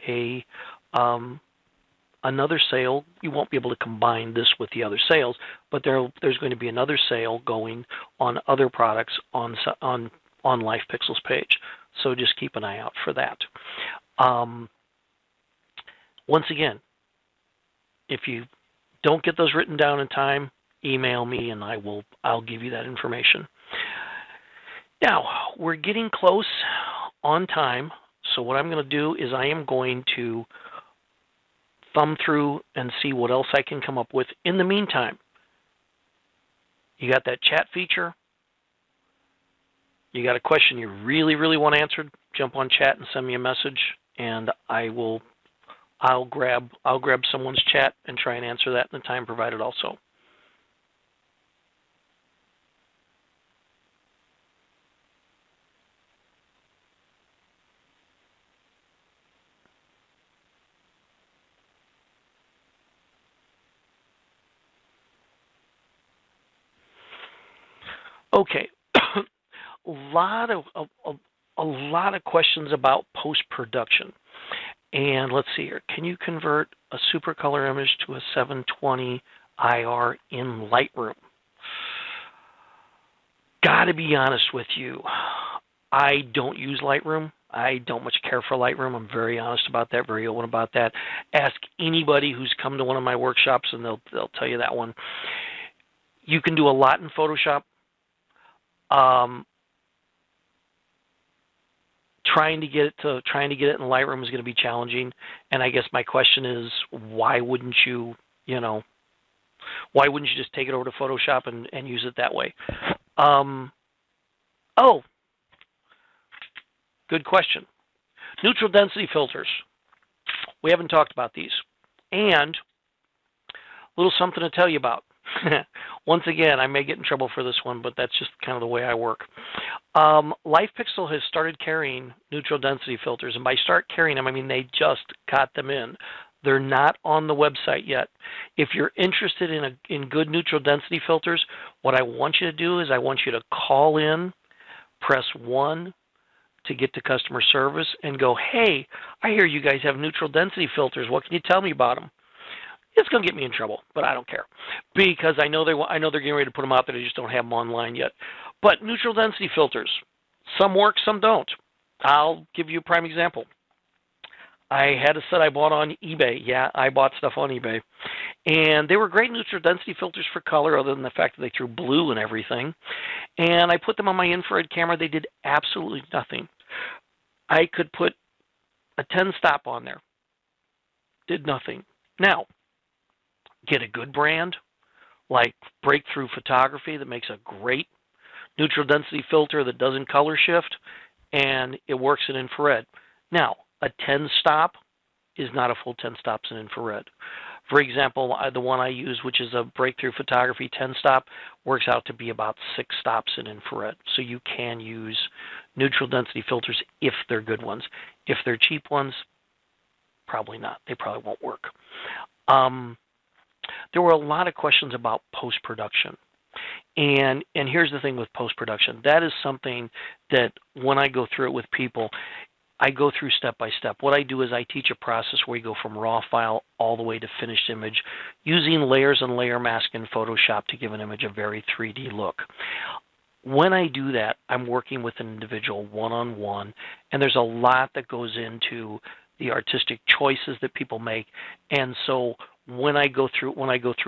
another sale. You won't be able to combine this with the other sales, but there's going to be another sale going on other products on LifePixel's page. So just keep an eye out for that. Once again, if you don't get those written down in time, email me and I'll give you that information. Now, we're getting close on time, so what I'm going to do is I am going to thumb through and see what else I can come up with. In the meantime, you got that chat feature. You got a question you really, really want answered, jump on chat and send me a message, and I'll grab someone's chat and try and answer that in the time provided also. Okay, a lot of questions about post-production. And let's see here. Can you convert a supercolor image to a 720 IR in Lightroom? Gotta be honest with you. I don't use Lightroom. I don't much care for Lightroom. I'm very honest about that, very open about that. Ask anybody who's come to one of my workshops and they'll tell you that one. You can do a lot in Photoshop. trying to get it in Lightroom is going to be challenging. And I guess my question is, why wouldn't you, why wouldn't you just take it over to Photoshop and use it that way? Oh, good question. Neutral density filters. We haven't talked about these. And a little something to tell you about. Once again, I may get in trouble for this one, but that's just kind of the way I work. LifePixel has started carrying neutral density filters, and by start carrying them, I mean they just got them in. They're not on the website yet. If you're interested in good neutral density filters, what I want you to do is I want you to call in, press 1 to get to customer service, and go, hey, I hear you guys have neutral density filters. What can you tell me about them? It's going to get me in trouble, but I don't care, because I know they're getting ready to put them out there. They just don't have them online yet. But neutral density filters, some work, some don't. I'll give you a prime example. I had a set I bought on eBay. Yeah, I bought stuff on eBay. And they were great neutral density filters for color, other than the fact that they threw blue and everything. And I put them on my infrared camera. They did absolutely nothing. I could put a 10-stop on there. Did nothing. Now, get a good brand like Breakthrough Photography that makes a great neutral density filter that doesn't color shift, and it works in infrared. Now, a 10-stop is not a full 10 stops in infrared. For example, the one I use, which is a Breakthrough Photography 10-stop, works out to be about 6 stops in infrared. So you can use neutral density filters if they're good ones. If they're cheap ones, probably not. They probably won't work. There were a lot of questions about post-production. And here's the thing with post-production. That is something that when I go through it with people, I go through step by step. What I do is I teach a process where you go from raw file all the way to finished image using layers and layer mask in Photoshop to give an image a very 3D look. When I do that, I'm working with an individual one-on-one, and there's a lot that goes into the artistic choices that people make. And so when I go through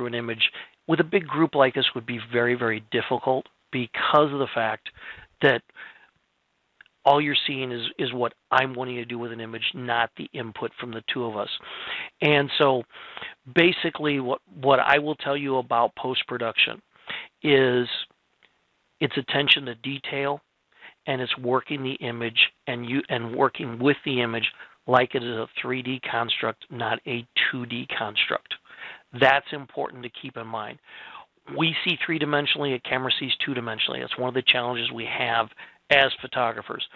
an image with a big group like this would be very, very difficult because of the fact that all you're seeing is what I'm wanting to do with an image, not the input from the two of us. And so basically what I will tell you about post-production is it's attention to detail, and it's working the image and working with the image like it is a 3D construct, not a 2D construct. That's important to keep in mind. We see three-dimensionally, a camera sees two-dimensionally. That's one of the challenges we have as photographers.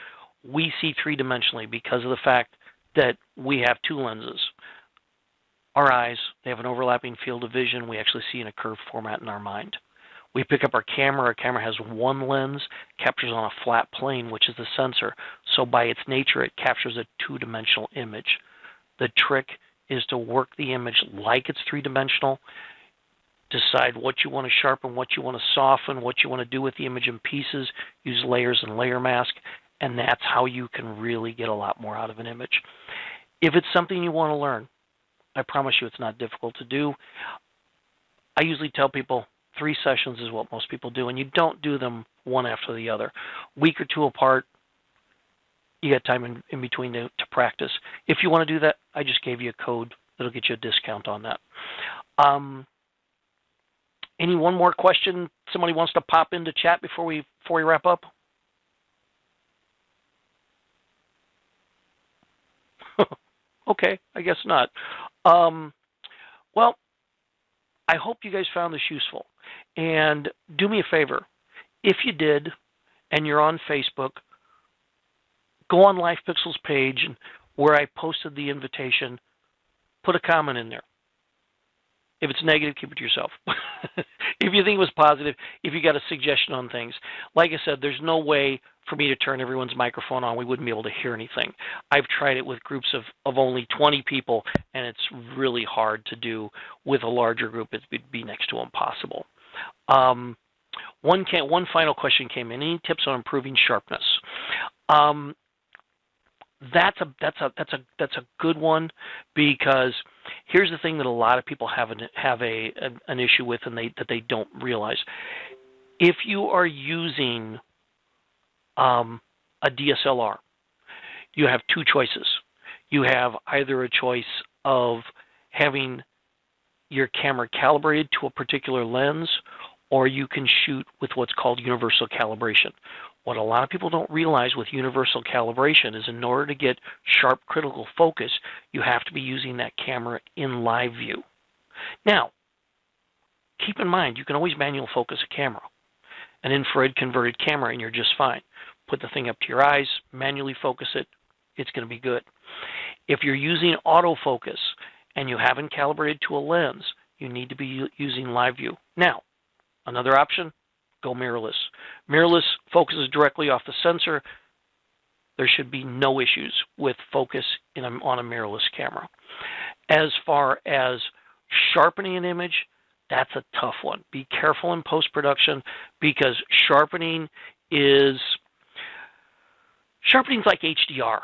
We see three-dimensionally because of the fact that we have two lenses. Our eyes, they have an overlapping field of vision. We actually see in a curved format in our mind. We pick up our camera has one lens, captures on a flat plane, which is the sensor. So by its nature, it captures a two-dimensional image. The trick is to work the image like it's three-dimensional, decide what you want to sharpen, what you want to soften, what you want to do with the image in pieces, use layers and layer mask, and that's how you can really get a lot more out of an image. If it's something you want to learn, I promise you it's not difficult to do. I usually tell people 3 sessions is what most people do, and you don't do them one after the other. A week or 2 apart, you got time in between to practice. If you want to do that, I just gave you a code that'll get you a discount on that. Any one more question somebody wants to pop into chat before we wrap up? Okay, I guess not. Well, I hope you guys found this useful. And do me a favor. If you did, and you're on Facebook, go on LifePixel's page where I posted the invitation. Put a comment in there. If it's negative, keep it to yourself. If you think it was positive, if you got a suggestion on things. Like I said, there's no way for me to turn everyone's microphone on. We wouldn't be able to hear anything. I've tried it with groups of only 20 people, and it's really hard to do with a larger group. It'd be next to impossible. One final question came in. Any tips on improving sharpness? That's a good one, because here's the thing that a lot of people have an issue with, and that they don't realize. If you are using a DSLR, you have two choices. You have either a choice of having your camera calibrated to a particular lens, or you can shoot with what's called universal calibration. What a lot of people don't realize with universal calibration is in order to get sharp critical focus, you have to be using that camera in live view. Now, keep in mind, you can always manual focus a camera, an infrared converted camera, and you're just fine. Put the thing up to your eyes, manually focus it, it's going to be good. If you're using autofocus and you haven't calibrated to a lens, you need to be using live view. Now, another option, go mirrorless. Mirrorless focuses directly off the sensor. There should be no issues with focus on a mirrorless camera. As far as sharpening an image, that's a tough one. Be careful in post-production because sharpening is like HDR.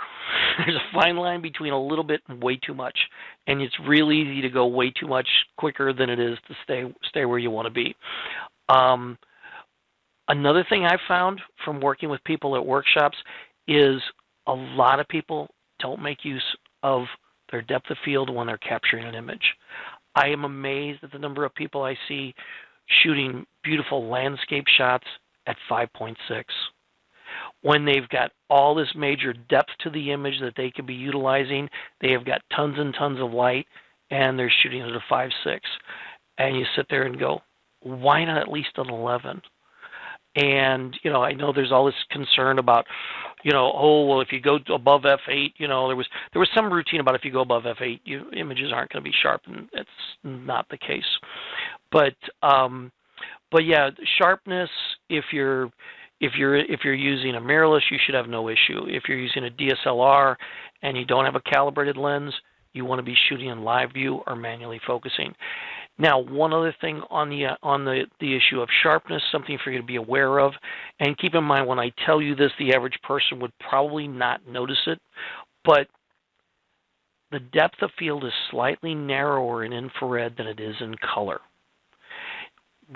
There's a fine line between a little bit and way too much, and it's really easy to go way too much quicker than it is to stay where you want to be. Another thing I've found from working with people at workshops is a lot of people don't make use of their depth of field when they're capturing an image. I am amazed at the number of people I see shooting beautiful landscape shots at 5.6. When they've got all this major depth to the image that they could be utilizing, they have got tons and tons of light, and they're shooting at a 5.6. And you sit there and go, why not at least an 11? And, I know there's all this concern about, oh, well, if you go above f8, there was some routine about if you go above f8, images aren't going to be sharp, and that's not the case. But yeah, sharpness, if you're using a mirrorless, you should have no issue. If you're using a DSLR and you don't have a calibrated lens, you want to be shooting in live view or manually focusing. Now, one other thing on the issue of sharpness, something for you to be aware of, and keep in mind when I tell you this, the average person would probably not notice it, but the depth of field is slightly narrower in infrared than it is in color.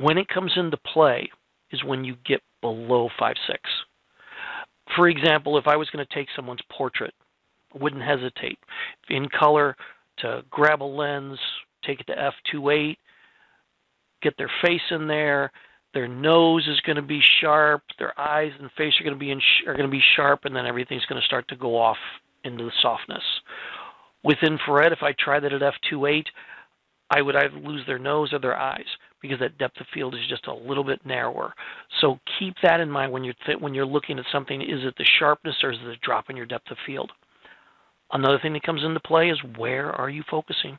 When it comes into play is when you get below 5.6. For example, if I was going to take someone's portrait, I wouldn't hesitate in color to grab a lens, take it to f2.8, get their face in there. Their nose is going to be sharp. Their eyes and face are going to be sharp, and then everything's going to start to go off into the softness. With infrared, if I try that at f2.8, I would either lose their nose or their eyes because that depth of field is just a little bit narrower. So keep that in mind when you're looking at something. Is it the sharpness or is it the drop in your depth of field? Another thing that comes into play is where are you focusing?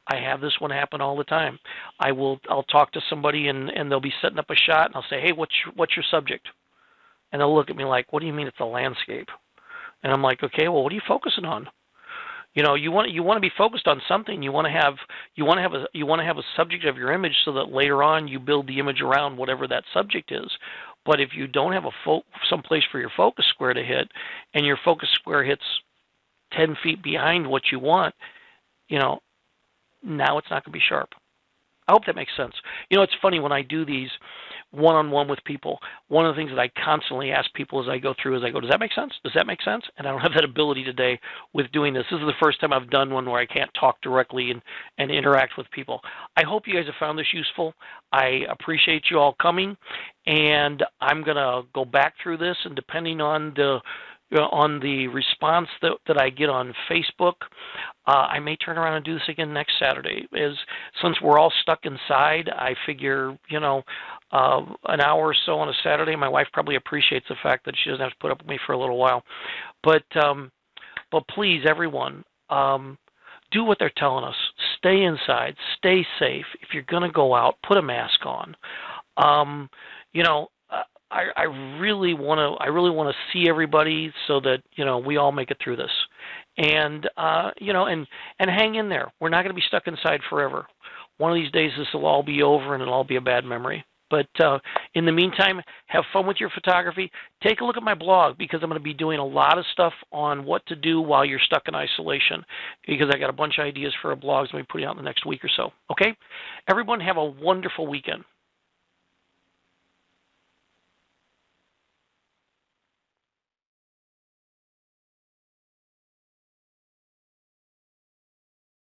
I have this one happen all the time. I'll talk to somebody and they'll be setting up a shot and I'll say, hey, what's your subject? And they'll look at me like, what do you mean it's a landscape? And I'm like, okay, well, what are you focusing on? You want to be focused on something. You want to have a subject of your image so that later on you build the image around whatever that subject is. But if you don't have some place for your focus square to hit, and your focus square hits 10 feet behind what you want, now it's not going to be sharp. I hope that makes sense. It's funny when I do these one-on-one with people, one of the things that I constantly ask people as I go through is does that make sense? Does that make sense? And I don't have that ability today with doing this. This is the first time I've done one where I can't talk directly and interact with people. I hope you guys have found this useful. I appreciate you all coming, and I'm going to go back through this, and depending on the response that I get on Facebook, I may turn around and do this again next Saturday. Since we're all stuck inside, I figure, an hour or so on a Saturday, my wife probably appreciates the fact that she doesn't have to put up with me for a little while. But please, everyone, do what they're telling us. Stay inside. Stay safe. If you're going to go out, put a mask on. I really want to see everybody so that we all make it through this, and hang in there. We're not going to be stuck inside forever. One of these days, this will all be over, and it'll all be a bad memory. But in the meantime, have fun with your photography. Take a look at my blog because I'm going to be doing a lot of stuff on what to do while you're stuck in isolation. Because I got a bunch of ideas for a blog I'm going to be putting out in the next week or so. Okay, everyone, have a wonderful weekend.